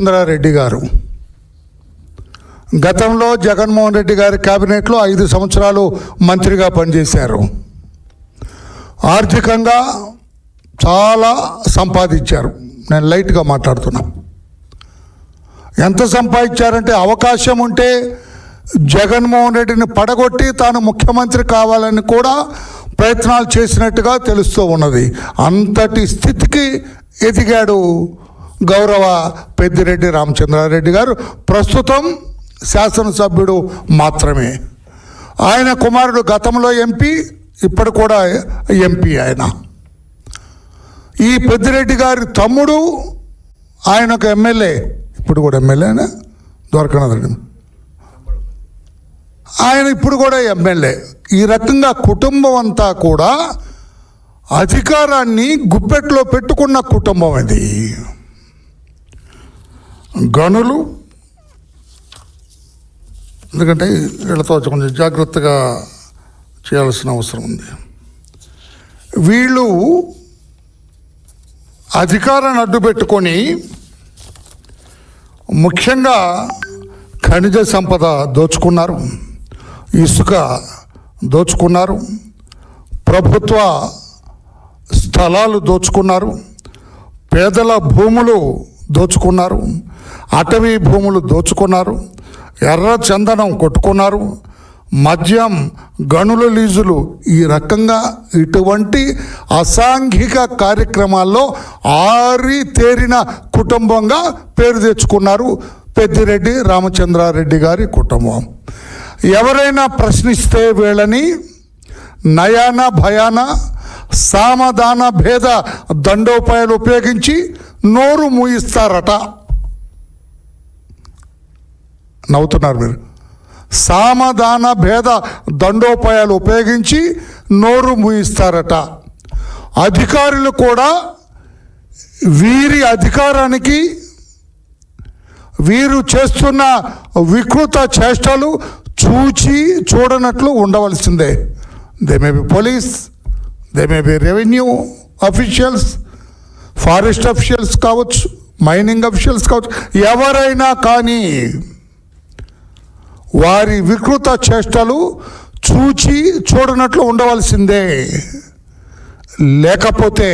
చంద్రారెడ్డి గారు గతంలో జగన్మోహన్ రెడ్డి గారి క్యాబినెట్లో 5 సంవత్సరాలు మంత్రిగా పనిచేశారు. ఆర్థికంగా చాలా సంపాదించారు. నేను లైట్గా మాట్లాడుతున్నా. ఎంత సంపాదించారంటే అవకాశం ఉంటే జగన్మోహన్ రెడ్డిని పడగొట్టి తాను ముఖ్యమంత్రి కావాలని కూడా ప్రయత్నాలు చేసినట్టుగా తెలుస్తూ ఉన్నది. అంతటి స్థితికి ఎదిగాడు గౌరవ పెద్దిరెడ్డి రామచంద్రారెడ్డి గారు. ప్రస్తుతం శాసనసభ్యుడు మాత్రమే. ఆయన కుమారుడు గతంలో ఎంపీ, ఇప్పుడు కూడా ఎంపీ. ఆయన ఈ పెద్దిరెడ్డి గారి తమ్ముడు ఆయనకు ఎమ్మెల్యే, ఇప్పుడు కూడా ఎమ్మెల్యేనా దొరకనదరగదు, ఆయన ఇప్పుడు కూడా ఎమ్మెల్యే. ఈ రకంగా కుటుంబం అంతా కూడా అధికారాన్ని గుప్పెట్లో పెట్టుకున్న కుటుంబం అది. గనులు, ఎందుకంటే వీళ్ళతో కొంచెం జాగ్రత్తగా చేయాల్సిన అవసరం ఉంది. వీళ్ళు అధికారాన్ని అడ్డు పెట్టుకొని ముఖ్యంగా ఖనిజ సంపద దోచుకున్నారు, ఇసుక దోచుకున్నారు, ప్రభుత్వ స్థలాలు దోచుకున్నారు, పేదల భూములు దోచుకున్నారు, అటవీ భూములు దోచుకున్నారు, ఎర్ర చందనం కొట్టుకున్నారు, మద్యం, గనుల లీజులు, ఈ రకంగా ఇటువంటి అసాంఘిక కార్యక్రమాల్లో ఆరితేరిన కుటుంబంగా పేరు తెచ్చుకున్నారు పెద్దిరెడ్డి రామచంద్రారెడ్డి గారి కుటుంబం. ఎవరైనా ప్రశ్నిస్తే వీళ్ళని నయాన భయాన సామధాన భేద దండోపాయాలు ఉపయోగించి నోరు మూయిస్తారట. నవ్వుతున్నారు మీరు. సామధాన భేద దండోపాయాలు ఉపయోగించి నోరు మూయిస్తారట. అధికారులు కూడా వీరి అధికారానికి, వీరు చేస్తున్న వికృత చేష్టలు చూచి చూడనట్లు ఉండవలసిందే. They may be police, they may be revenue officials, forest officials కావచ్చు, మైనింగ్ అఫీషియల్స్ కావచ్చు, ఎవరైనా కానీ వారి వికృత చేష్టలు చూచి చూడనట్లు ఉండవలసిందే. లేకపోతే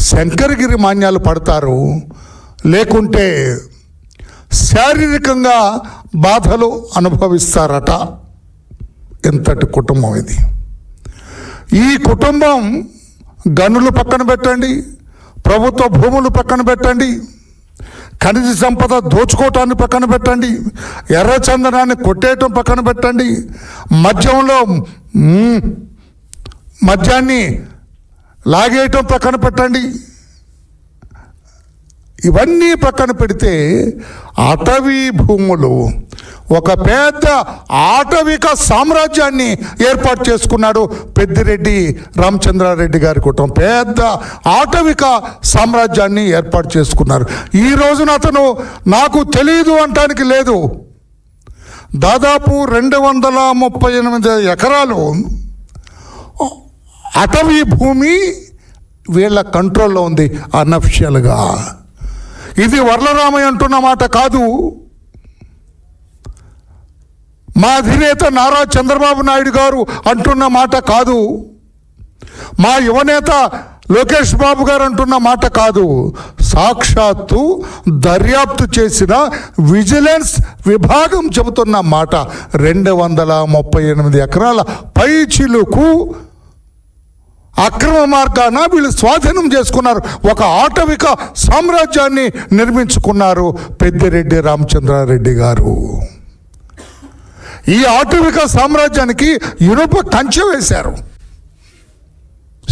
శంకరగిరి మాన్యాలు పడతారు, లేకుంటే శారీరకంగా బాధలు అనుభవిస్తారట. ఎంతటి కుటుంబం ఇది. ఈ కుటుంబం గనులు పక్కన పెట్టండి, ప్రభుత్వ భూములు పక్కన పెట్టండి, ఖనిజ సంపద దోచుకోవటాన్ని పక్కన పెట్టండి, ఎర్రచందనాన్ని కొట్టేయటం పక్కన పెట్టండి, మద్యాన్ని లాగేయటం పక్కన పెట్టండి. ఇవన్నీ పక్కన పెడితే అటవీ భూములు, ఒక పెద్ద ఆటవిక సామ్రాజ్యాన్ని ఏర్పాటు చేసుకున్నాడు పెద్దిరెడ్డి రామచంద్రారెడ్డి గారి కుటుంబం. పెద్ద ఆటవిక సామ్రాజ్యాన్ని ఏర్పాటు చేసుకున్నారు. ఈ రోజున అతను నాకు తెలియదు అంటానికి లేదు. దాదాపు 238 ఎకరాలు అటవీ భూమి వీళ్ళ కంట్రోల్లో ఉంది అన్అఫిషియల్గా. ఇది వర్లరామయ్య అంటున్న మాట కాదు, మా అధినేత నారా చంద్రబాబు నాయుడు గారు అంటున్న మాట కాదు, మా యువనేత లోకేష్ బాబు గారు అంటున్న మాట కాదు. సాక్షాత్తు దర్యాప్తు చేసిన విజిలెన్స్ విభాగం చెబుతున్న మాట. 238 ఎకరాల పైచిలుకు అక్రమ మార్గాన వీళ్ళు స్వాధీనం చేసుకున్నారు. ఒక ఆటవిక సామ్రాజ్యాన్ని నిర్మించుకున్నారు పెద్దిరెడ్డి రామచంద్రారెడ్డి గారు. ఈ ఆటవిక సామ్రాజ్యానికి ఇనుప కంచె వేశారు.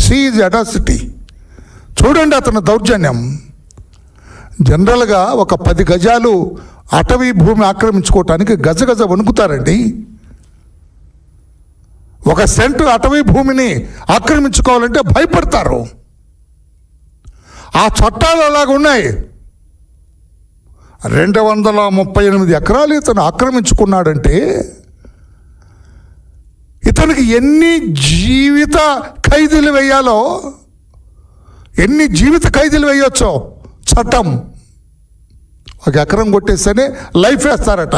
Seize audacity. చూడండి అతని దౌర్జన్యం. జనరల్గా ఒక 10 గజాలు అటవీ భూమి ఆక్రమించుకోవటానికి గజగజ వణుకుతారండి. 1 సెంటు అటవీ భూమిని ఆక్రమించుకోవాలంటే భయపడతారు. ఆ చట్టాలు అలాగున్నాయి. 238 ఎకరాలు ఇతను ఆక్రమించుకున్నాడంటే ఇతనికి ఎన్ని జీవిత ఖైదీలు వేయాలో, ఎన్ని జీవిత ఖైదీలు వేయొచ్చో చట్టం ఒక ఎకరం కొట్టేస్తేనే లైఫ్ వేస్తారట.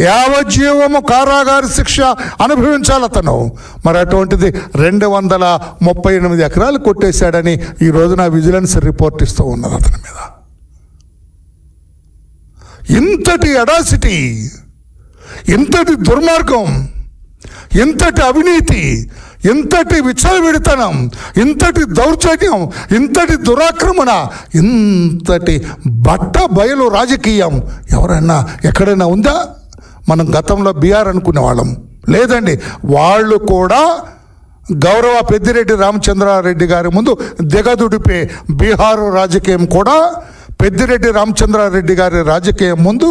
యావజ్జీవము కారాగార శిక్ష అనుభవించాలి అతను. మరి అటువంటిది 238 ఎకరాలు కొట్టేశాడని ఈ రోజున విజిలెన్స్ రిపోర్ట్ ఇస్తూ ఉన్నది అతని మీద. ఇంతటి అడాసిటీ, ఇంతటి దుర్మార్గం, ఇంతటి అవినీతి, ఇంతటి విచ్చలవిడితనం, ఇంతటి దౌర్జన్యం, ఇంతటి దురాక్రమణ, ఇంతటి బట్ట బయలు రాజకీయం ఎవరైనా ఎక్కడైనా ఉందా? మనం గతంలో బీఆర్ అనుకునే వాళ్ళం. లేదండి, వాళ్ళు కూడా గౌరవ పెద్దిరెడ్డి రామచంద్రారెడ్డి గారి ముందు దిగదుడిపే బీహారు రాజకీయం కూడా పెద్దిరెడ్డి రామచంద్రారెడ్డి గారి రాజకీయం ముందు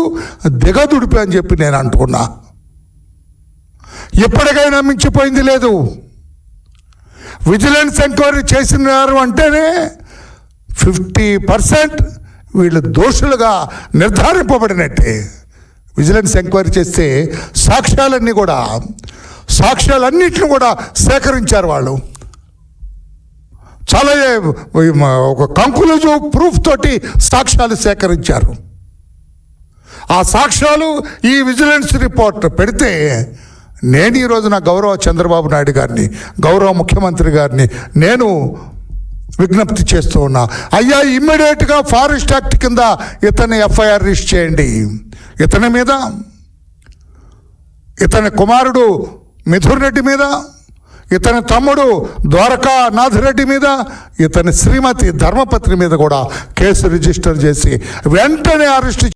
దిగదుడిపే అని చెప్పి నేను అంటున్నా. ఎప్పటికైనా మించిపోయింది లేదు. విజిలెన్స్ ఎంక్వైరీ చేసినారు అంటేనే 50% వీళ్ళు దోషులుగా నిర్ధారింపబడినట్టే. విజిలెన్స్ ఎంక్వైరీ చేస్తే సాక్ష్యాలన్నింటిని కూడా సేకరించారు వాళ్ళు. చాలా ఒక కంక్లూజివ్ ప్రూఫ్ తోటి సాక్ష్యాలు సేకరించారు. ఆ సాక్ష్యాలు ఈ విజిలెన్స్ రిపోర్ట్ పెడితే నేను ఈరోజు నా గౌరవ చంద్రబాబు నాయుడు గారిని, గౌరవ ముఖ్యమంత్రి గారిని నేను విజ్ఞప్తి చేస్తూ ఉన్నా, అయ్యా ఇమ్మీడియట్గా ఫారెస్ట్ యాక్ట్ కింద ఇతన్ని ఎఫ్ఐఆర్ రిజిస్టర్ చేయండి. ఇతని మీద, ఇతని కుమారుడు మిథున్ రెడ్డి మీద, ఇతని తమ్ముడు ద్వారకా నాథరెడ్డి మీద, ఇతని శ్రీమతి ధర్మపత్ని మీద కూడా కేసు రిజిస్టర్ చేసి వెంటనే అరెస్ట్